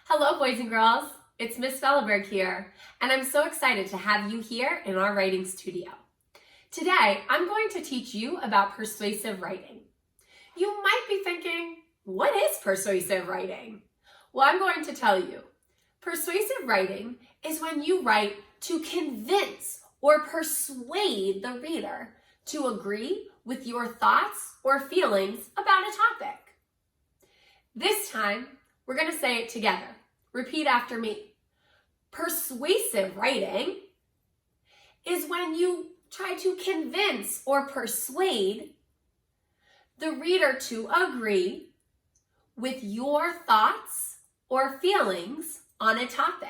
Hello, boys and girls. It's Miss Fellenberg here, and I'm so excited to have you here in our writing studio. Today, I'm going to teach you about persuasive writing. You might be thinking, what is persuasive writing? Well, I'm going to tell you. Persuasive writing is when you write to convince or persuade the reader to agree with your thoughts or feelings about a topic. This time, we're going to say it together. Repeat after me. Persuasive writing is when you try to convince or persuade the reader to agree with your thoughts or feelings on a topic.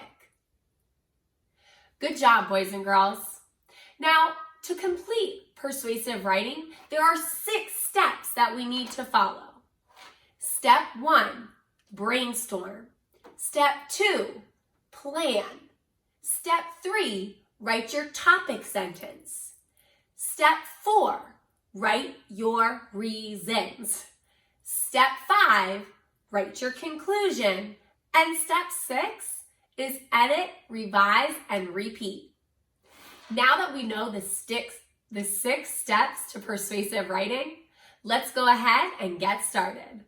Good job, boys and girls. Now, to complete persuasive writing, there are 6 steps that we need to follow. Step 1, brainstorm. Step 2, plan. Step 3, write your topic sentence. Step 4, write your reasons. Step 5, write your conclusion. And step 6 is edit, revise, and repeat. Now that we know the 6 steps to persuasive writing, let's go ahead and get started.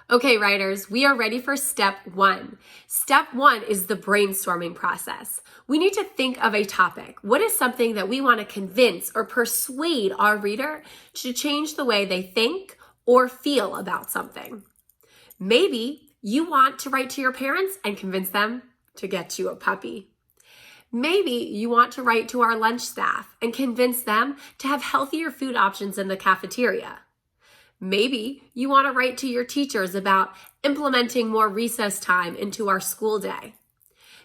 Okay, writers, we are ready for step 1. Step 1 is the brainstorming process. We need to think of a topic. What is something that we want to convince or persuade our reader to change the way they think or feel about something? Maybe you want to write to your parents and convince them to get you a puppy. Maybe you want to write to our lunch staff and convince them to have healthier food options in the cafeteria. Maybe you want to write to your teachers about implementing more recess time into our school day.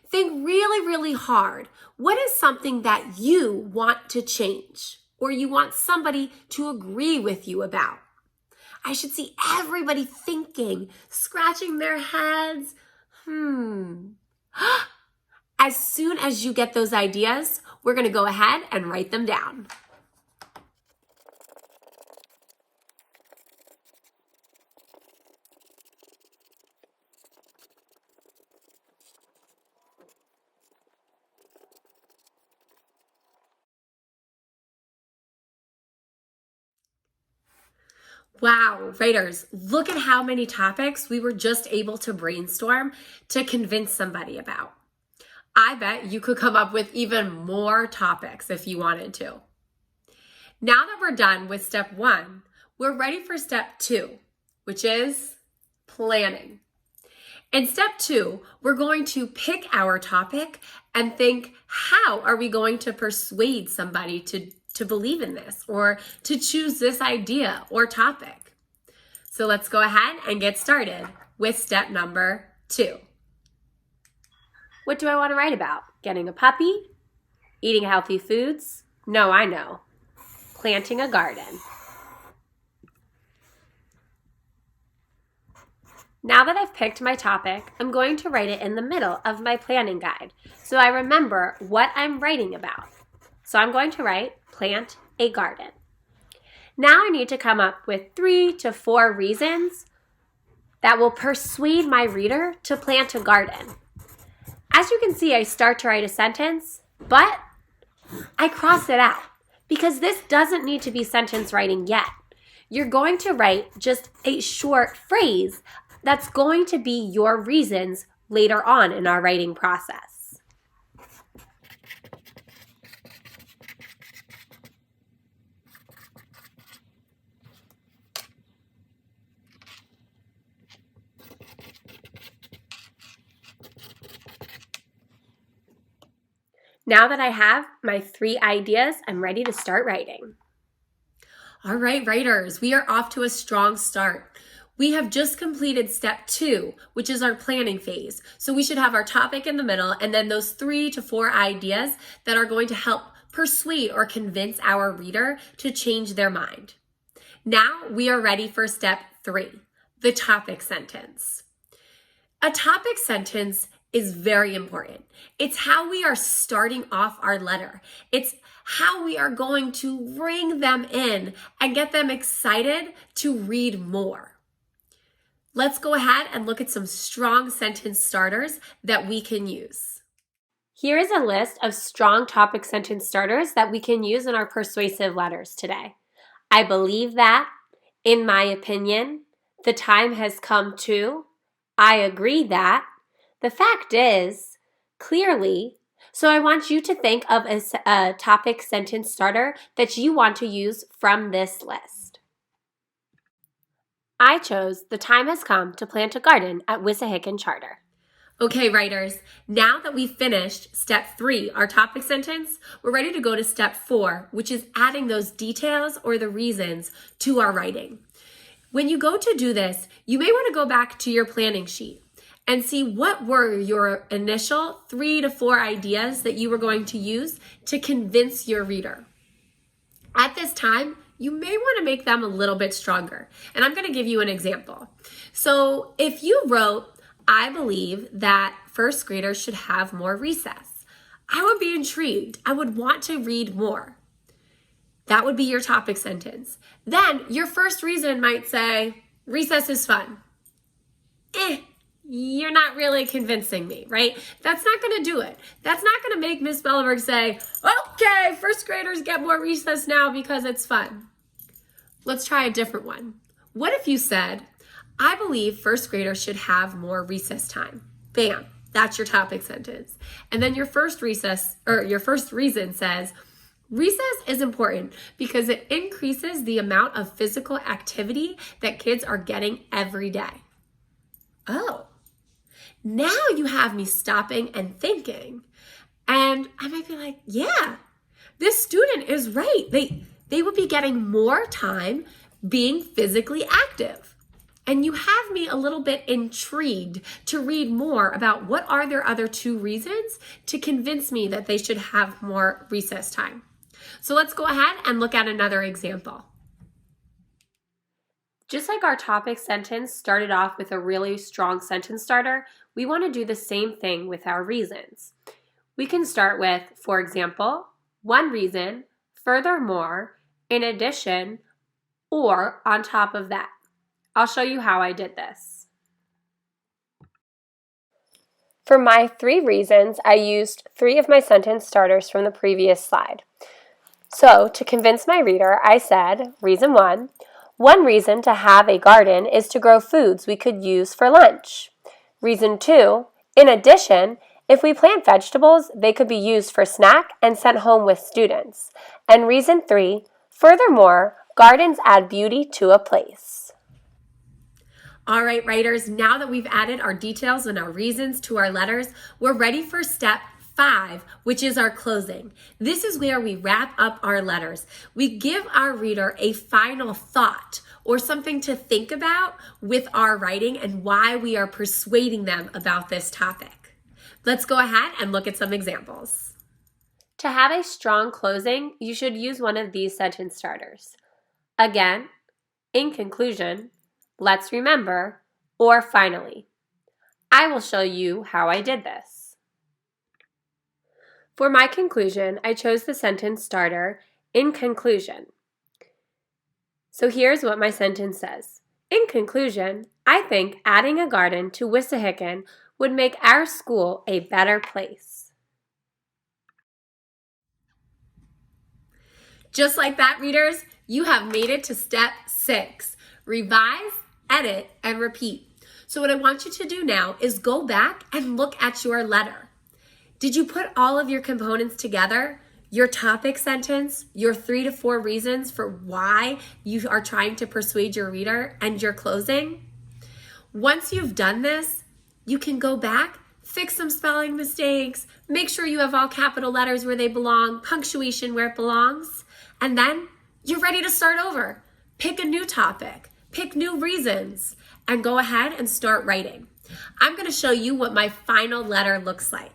Think really, really hard. What is something that you want to change or you want somebody to agree with you about? I should see everybody thinking, scratching their heads. As soon as you get those ideas, we're going to go ahead and write them down. Wow, writers, look at how many topics we were just able to brainstorm to convince somebody about. I bet you could come up with even more topics if you wanted to. Now that we're done with step 1, we're ready for step 2, which is planning. In step 2, we're going to pick our topic and think, how are we going to persuade somebody to believe in this or to choose this idea or topic? So let's go ahead and get started with step number 2. What do I want to write about? Getting a puppy? Eating healthy foods? No, I know. Planting a garden. Now that I've picked my topic, I'm going to write it in the middle of my planning guide so I remember what I'm writing about. So I'm going to write plant a garden. Now I need to come up with 3 to 4 reasons that will persuade my reader to plant a garden. As you can see, I start to write a sentence, but I cross it out because this doesn't need to be sentence writing yet. You're going to write just a short phrase that's going to be your reasons later on in our writing process. Now that I have my 3 ideas, I'm ready to start writing. All right, writers, we are off to a strong start. We have just completed step 2, which is our planning phase. So we should have our topic in the middle and then those 3 to 4 ideas that are going to help persuade or convince our reader to change their mind. Now we are ready for step 3, the topic sentence. A topic sentence is very important. It's how we are starting off our letter. It's how we are going to bring them in and get them excited to read more. Let's go ahead and look at some strong sentence starters that we can use. Here is a list of strong topic sentence starters that we can use in our persuasive letters today. I believe that, in my opinion, the time has come to, I agree that, the fact is, clearly. So I want you to think of a topic sentence starter that you want to use from this list. I chose, the time has come to plant a garden at Wissahickon Charter. Okay, writers, now that we've finished step 3, our topic sentence, we're ready to go to step 4, which is adding those details or the reasons to our writing. When you go to do this, you may want to go back to your planning sheet and see what were your initial 3 to 4 ideas that you were going to use to convince your reader. At this time, you may want to make them a little bit stronger. And I'm going to give you an example. So if you wrote, I believe that first graders should have more recess, I would be intrigued. I would want to read more. That would be your topic sentence. Then your first reason might say, recess is fun. You're not really convincing me, right? That's not going to do it. That's not going to make Miss Belleberg say, okay, first graders get more recess now because it's fun. Let's try a different one. What if you said, I believe first graders should have more recess time. Bam, that's your topic sentence. And then your first reason says, recess is important because it increases the amount of physical activity that kids are getting every day. Oh, now you have me stopping and thinking. And I might be like, yeah, this student is right. They would be getting more time being physically active. And you have me a little bit intrigued to read more about what are their other 2 reasons to convince me that they should have more recess time. So let's go ahead and look at another example. Just like our topic sentence started off with a really strong sentence starter, we want to do the same thing with our reasons. We can start with, for example, one reason, furthermore, in addition, or on top of that. I'll show you how I did this. For my 3 reasons, I used 3 of my sentence starters from the previous slide. So, to convince my reader, I said, reason 1, one reason to have a garden is to grow foods we could use for lunch. Reason 2, in addition, if we plant vegetables, they could be used for snack and sent home with students. And reason 3, furthermore, gardens add beauty to a place. All right, writers, now that we've added our details and our reasons to our letters, we're ready for step 5, which is our closing. This is where we wrap up our letters. We give our reader a final thought or something to think about with our writing and why we are persuading them about this topic. Let's go ahead and look at some examples. To have a strong closing, you should use one of these sentence starters. Again, in conclusion, let's remember, or finally. I will show you how I did this. For my conclusion, I chose the sentence starter, in conclusion. So here's what my sentence says. In conclusion, I think adding a garden to Wissahickon would make our school a better place. Just like that, readers, you have made it to step 6. Revise, edit, and repeat. So what I want you to do now is go back and look at your letter. Did you put all of your components together? Your topic sentence, your 3 to 4 reasons for why you are trying to persuade your reader, and your closing? Once you've done this, you can go back, fix some spelling mistakes, make sure you have all capital letters where they belong, punctuation where it belongs, and then you're ready to start over. Pick a new topic, pick new reasons, and go ahead and start writing. I'm going to show you what my final letter looks like.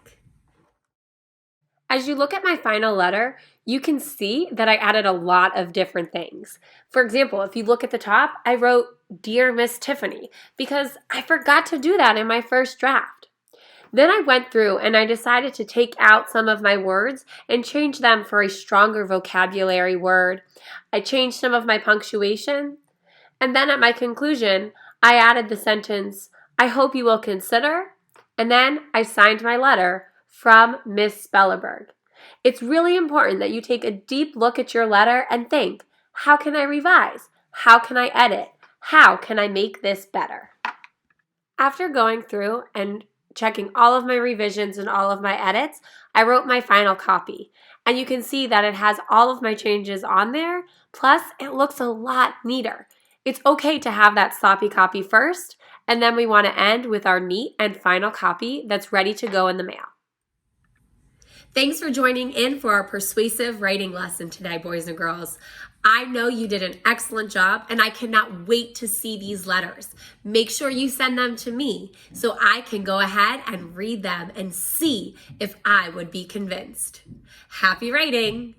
As you look at my final letter, you can see that I added a lot of different things. For example, if you look at the top, I wrote, Dear Miss Tiffany, because I forgot to do that in my first draft. Then I went through and I decided to take out some of my words and change them for a stronger vocabulary word. I changed some of my punctuation. And then at my conclusion, I added the sentence, I hope you will consider, and then I signed my letter from Miss Spellerberg. It's really important that you take a deep look at your letter and think, how can I revise? How can I edit? How can I make this better? After going through and checking all of my revisions and all of my edits, I wrote my final copy. And you can see that it has all of my changes on there, plus it looks a lot neater. It's okay to have that sloppy copy first, and then we want to end with our neat and final copy that's ready to go in the mail. Thanks for joining in for our persuasive writing lesson today, boys and girls. I know you did an excellent job, and I cannot wait to see these letters. Make sure you send them to me so I can go ahead and read them and see if I would be convinced. Happy writing!